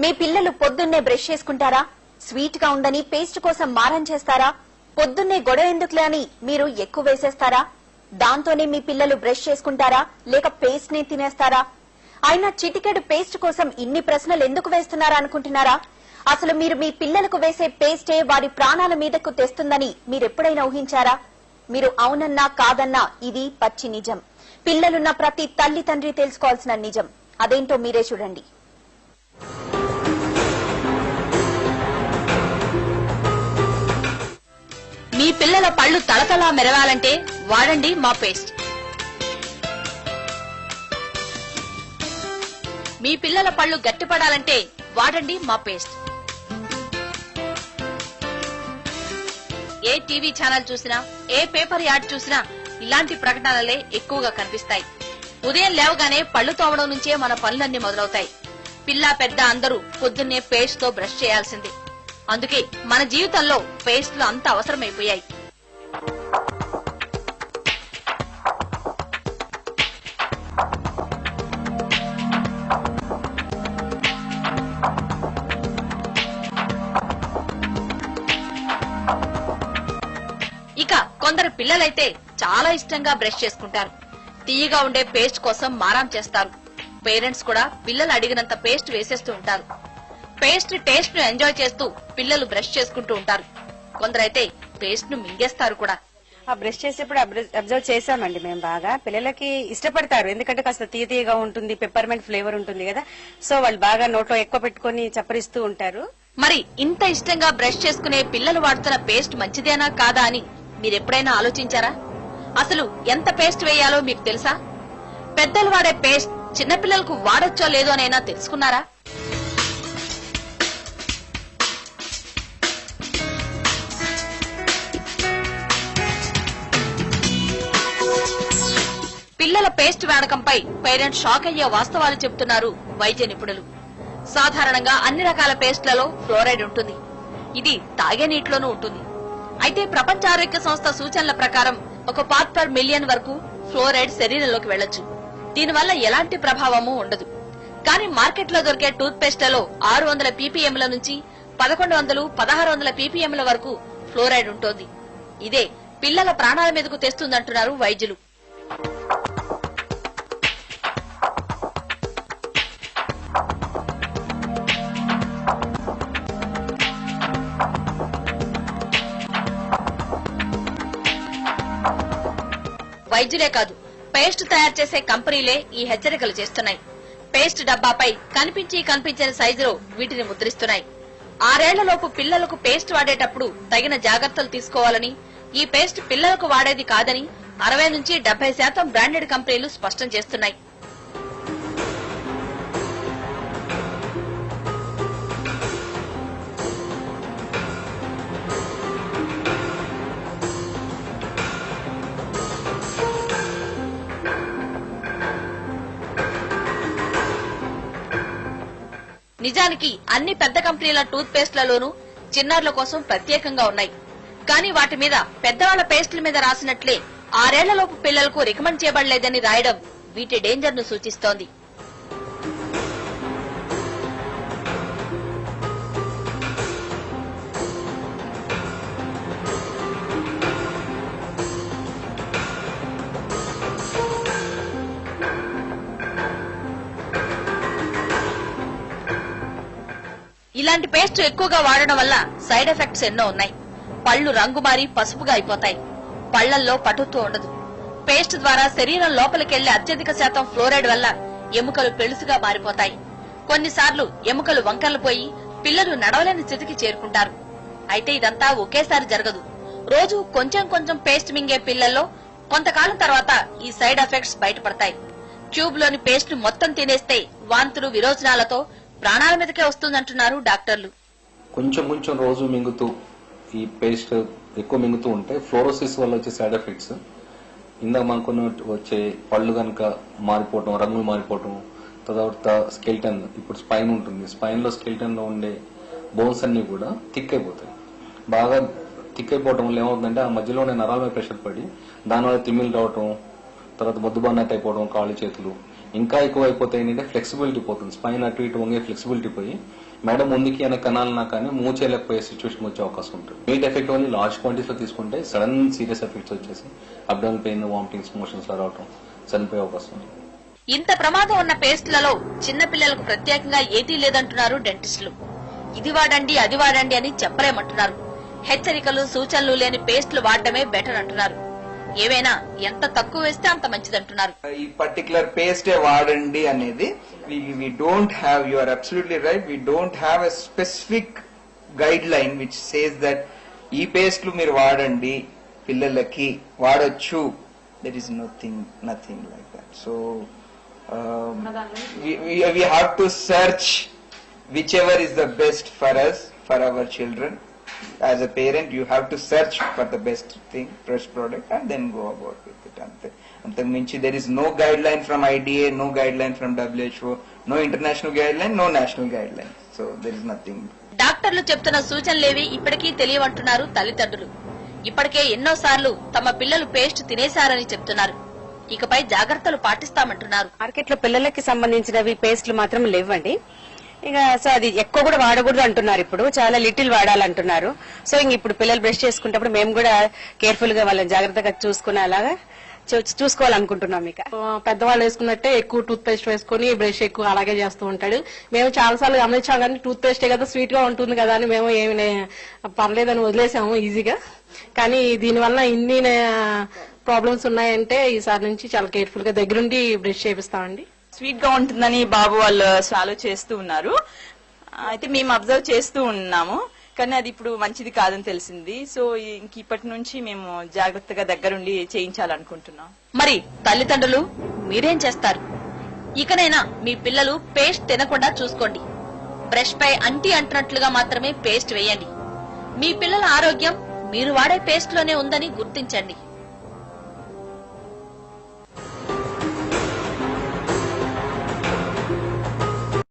మీ పిల్లలు పొద్దున్నే బ్రష్ చేసుకుంటారా? స్వీట్ గా ఉందని పేస్ట్ కోసం మారం చేస్తారా? పొద్దున్నే గొడవ ఎందుకులే అని మీరు ఎక్కువ వేసేస్తారా? దాంతోనే మీ పిల్లలు బ్రష్ చేసుకుంటారా లేక పేస్ట్ నే తినేస్తారా? అయినా చిటికెడు పేస్ట్ కోసం ఇన్ని ప్రశ్నలు ఎందుకు వేస్తున్నారా అనుకుంటున్నారా? అసలు మీరు మీ పిల్లలకు వేసే పేస్టే వారి ప్రాణాల మీదకు తెస్తుందని మీరెప్పుడైనా ఊహించారా? మీరు అవునన్నా కాదన్నా ఇది పచ్చి నిజం. పిల్లలున్న ప్రతి తల్లి తండ్రి తెలుసుకోవాల్సిన నిజం. అదేంటో మీరే చూడండి. మీ పిల్లల పళ్ళు తళతళా మెరవాలంటే వాడండి మా పేస్ట్. మీ పిల్లల పళ్ళు గట్టిపడాలంటే వాడండి మా పేస్ట్. ఏ టీవీ ఛానల్ చూసినా, ఏ పేపర్ యాడ్ చూసినా ఇలాంటి ప్రకటనలే ఎక్కువగా కనిపిస్తాయి. ఉదయం లేవగానే పళ్ళు తోమడం నుంచే మన పనులన్నీ మొదలవుతాయి. పిల్ల పెద్ద అందరూ పొద్దున్నే పేస్ట్ తో బ్రష్ చేయాల్సిందే. అందుకే మన జీవితంలో పేస్ట్లు అంత అవసరమైపోయాయి. ఇక కొందరు పిల్లలైతే చాలా ఇష్టంగా బ్రష్ చేసుకుంటారు. తీయగా ఉండే పేస్ట్ కోసం మారాం చేస్తారు. పేరెంట్స్ కూడా పిల్లలు అడిగినంత పేస్ట్ వేసేస్తూ ఉంటారు. పేస్ట్ టేస్ట్ ను ఎంజాయ్ చేస్తూ పిల్లలు బ్రష్ చేసుకుంటూ ఉంటారు. కొందరైతే పేస్ట్ ను మింగేస్తారు కూడా. ఆ బ్రష్ చేసేప్పుడు అబ్జర్వ్ చేసామండి మేము. బాగా పిల్లలకి ఇష్టపడతారు, ఎందుకంటే కాస్త తీయగా ఉంటుంది, పెప్పర్మెంట్ ఫ్లేవర్ ఉంటుంది కదా. సో వాళ్ళు బాగా నోట్లో ఎక్కువ పెట్టుకుని చప్పరిస్తూ ఉంటారు. మరి ఇంత ఇష్టంగా బ్రష్ చేసుకునే పిల్లలు వాడుతున్న పేస్ట్ మంచిదేనా కాదా అని మీరెప్పుడైనా ఆలోచించారా? అసలు ఎంత పేస్ట్ వేయాలో మీకు తెలుసా? పెద్దలు వాడే పేస్ట్ చిన్నపిల్లలకు వాడొచ్చో లేదో అనైనా తెలుసుకున్నారా? పిల్లల పేస్ట్ వాడకంపై పేరెంట్స్ షాక్ అయ్యే వాస్తవాలు చెబుతున్నారు వైద్య నిపుణులు. సాధారణంగా అన్ని రకాల పేస్ట్లలో ఫ్లోరైడ్ ఉంటుంది. ఇది తాగే నీటిలోనూ ఉంటుంది. అయితే ప్రపంచ ఆరోగ్య సంస్థ సూచనల ప్రకారం 1 పార్ట్ పర్ మిలియన్ వరకు ఫ్లోరైడ్ శరీరంలోకి వెళ్లొచ్చు. దీనివల్ల ఎలాంటి ప్రభావమూ ఉండదు. కానీ మార్కెట్లో దొరికే టూత్ పేస్ట్లలో 600 పీపీఎంల నుంచి 1100, 1600 పీపీఎంల వరకు ఫ్లోరైడ్ ఉంటుంది. ఇదే పిల్లల ప్రాణాల మీదకు తెస్తుందంటున్నారు వైద్యులు. వైద్యులే కాదు, పేస్ట్ తయారు చేసే కంపెనీలే ఈ హెచ్చరికలు చేస్తున్నాయి. పేస్ట్ డబ్బాపై కనిపించని సైజులో వీటిని ముద్రిస్తున్నాయి. 6 ఏళ్లలోపు పిల్లలకు పేస్ట్ వాడేటప్పుడు తగిన జాగ్రత్తలు తీసుకోవాలని, ఈ పేస్ట్ పిల్లలకు వాడేది కాదని 60 నుంచి 70% బ్రాండెడ్ కంపెనీలు స్పష్టం చేస్తున్నాయి. నిజానికి అన్ని పెద్ద కంపెనీల టూత్ పేస్ట్లలోనూ చిన్నారుల కోసం ప్రత్యేకంగా ఉన్నాయి. కానీ వాటి మీద పెద్దవాళ్ల పేస్ట్ల మీద రాసినట్లే 6 ఏళ్లలోపు పిల్లలకు రికమెండ్ చేయబడలేదని రాయడం వీటి డేంజర్ ను సూచిస్తోంది. ఇలాంటి పేస్ట్ ఎక్కువగా వాడడం వల్ల సైడ్ ఎఫెక్ట్స్ ఎన్నో ఉన్నాయి. పళ్లు రంగు మారి పసుపుగా అయిపోతాయి. పళ్లల్లో పటుత్వం ఉండదు. పేస్ట్ ద్వారా శరీరం లోపలికెళ్లే అత్యధిక శాతం ఫ్లోరైడ్ వల్ల ఎముకలు పెళుసుగా మారిపోతాయి. కొన్నిసార్లు ఎముకలు వంకర్లు పోయి పిల్లలు నడవలేని స్థితికి చేరుకుంటారు. అయితే ఇదంతా ఒకేసారి జరగదు. రోజు కొంచెం కొంచెం పేస్ట్ మింగే పిల్లల్లో కొంతకాలం తర్వాత ఈ సైడ్ ఎఫెక్ట్స్ బయటపడతాయి. ట్యూబ్ లోని పేస్ట్ మొత్తం తినేస్తే వాంతులు, విరోచనాలతో ప్రాణాల మీదకే వస్తుందంటున్నారు డాక్టర్లు. కొంచెం రోజు మింగుతూ ఈ పేస్ట్ ఎక్కువ మింగుతూ ఉంటే ఫ్లోరోసిస్ వల్ల వచ్చే సైడ్ ఎఫెక్ట్స్, ఇందాక మనకు వచ్చే పళ్ళు కనుక మారిపోవటం, రంగులు మారిపోవటం, తర్వాత స్కెల్టన్, ఇప్పుడు స్పైన్ ఉంటుంది, స్పైన్ లో స్కెల్టన్ లో ఉండే బోన్స్ అన్ని కూడా థిక్ అయిపోతాయి. బాగా థిక్ అయిపోవటం వల్ల ఏమవుతుందంటే ఆ మధ్యలోనే నరాల మీద ప్రెషర్ పడి దానివల్ల తిమ్మిలు రావటం, తర్వాత మొద్దుబారినట్టు అయిపోవడం, కాళ్ళు చేతులు ఇంకా ఎక్కువ అయిపోతే ఏంటంటే ఫ్లెక్సిబిలిటీ పోతుంది, స్పైన్ అటు ఇటు వంగే ఫ్లెక్సిబిలిటీ పోయి మేడం ముందుకి వెనక కనాలన్నా కానీ మూవ్ చేయలేకపోయే సిచ్యువేషన్ వచ్చే అవకాశం ఉంటుంది. మీట్ ఎఫెక్ట్ అని లార్జ్ క్వాంటిటీస్ లో తీసుకుంటే సడన్ సీరియస్ ఎఫెక్ట్స్ వచ్చేసి అబ్డామినల్ పెయిన్, వామిటింగ్స్, మోషన్స్ రావడం, చనిపోయే అవకాశం ఉంటుంది. ఇంత ప్రమాదం ఉన్న పేస్ట్లలో చిన్న పిల్లలకు ప్రత్యేకంగా ఏదీ లేదంటున్నారు డెంటిస్టులు. ఇది వాడండి అది వాడండి అని చెప్పలేమంటున్నారు. హెచ్చరికలు సూచనలు లేని పేస్టులు వాడడమే బెటర్ అంటున్నారు. ఏవైనా ఎంత తక్కువ వేస్తే అంత మంచిదంటున్నారు. ఈ పర్టికులర్ పేస్టే వాడండి అనేది we don't have, you are absolutely right, we don't have a specific guideline which says that ఈ పేస్ట్లు మీరు వాడండి పిల్లలకి వాడొచ్చు. there is nothing like that. So we have to search whichever is the best for us, for our children. As a parent you have to search for the best thing, best product, and then go about with it. అంతకు మించి there is no guideline from IDA, no guideline from WHO, no international guideline, no national guideline. So there is nothing. డాక్టర్లు చెప్తున్న సూచనలేవి ఇప్పటికీ తెలియవంటున్నారు తల్లిదండ్రులు. ఇప్పటికే ఎన్నోసార్లు తమ పిల్లలు పేస్ట్ తినేశారని చెప్తున్నారు. ఇకపై జాగ్రత్తలు పాటిస్తామంటున్నారు. మార్కెట్ లో పిల్లలకి సంబంధించినవి పేస్ట్లు మాత్రం లేవండి. ఇక సో అది ఎక్కువ కూడా వాడకూడదు అంటున్నారు. ఇప్పుడు చాలా లిటిల్ వాడాలంటున్నారు. సో ఇంక ఇప్పుడు పిల్లలు బ్రష్ చేసుకునేటప్పుడు మేము కూడా కేర్ఫుల్ గా వాళ్ళని జాగ్రత్తగా చూసుకునేలాగా చూసుకోవాలనుకుంటున్నాం. ఇక పెద్దవాళ్ళు వేసుకున్నట్టే ఎక్కువ టూత్ పేస్ట్ వేసుకుని బ్రష్ ఎక్కువ అలాగే చేస్తూ ఉంటాడు. మేము చాలా సార్లు గమనించాం కానీ టూత్ పేస్టే కదా స్వీట్ గా ఉంటుంది కదా అని మేము ఏమి పర్లేదని వదిలేసాము ఈజీగా. కానీ దీనివల్ల ఇన్ని ప్రాబ్లమ్స్ ఉన్నాయంటే ఈసారి నుంచి చాలా కేర్ఫుల్ గా దగ్గరుండి బ్రష్ చేపిస్తామండి. స్వీట్ గా ఉంటుందని బాబు వాళ్ళు స్వాలో చేస్తూ ఉన్నారు. అయితే మేము అబ్జర్వ్ చేస్తూ ఉన్నాము, కానీ అది ఇప్పుడు మంచిది కాదని తెలిసింది. సో ఇంక ఇప్పటి నుంచి మేము జాగ్రత్తగా దగ్గరుండి చేయించాలనుకుంటున్నాం. మరి తల్లిదండ్రులు మీరేం చేస్తారు? ఇకనైనా మీ పిల్లలు పేస్ట్ తినకుండా చూసుకోండి. బ్రష్ పై అంటున్నట్లుగా మాత్రమే పేస్ట్ వేయండి. మీ పిల్లల ఆరోగ్యం మీరు వాడే పేస్ట్ లోనే ఉందని గుర్తించండి.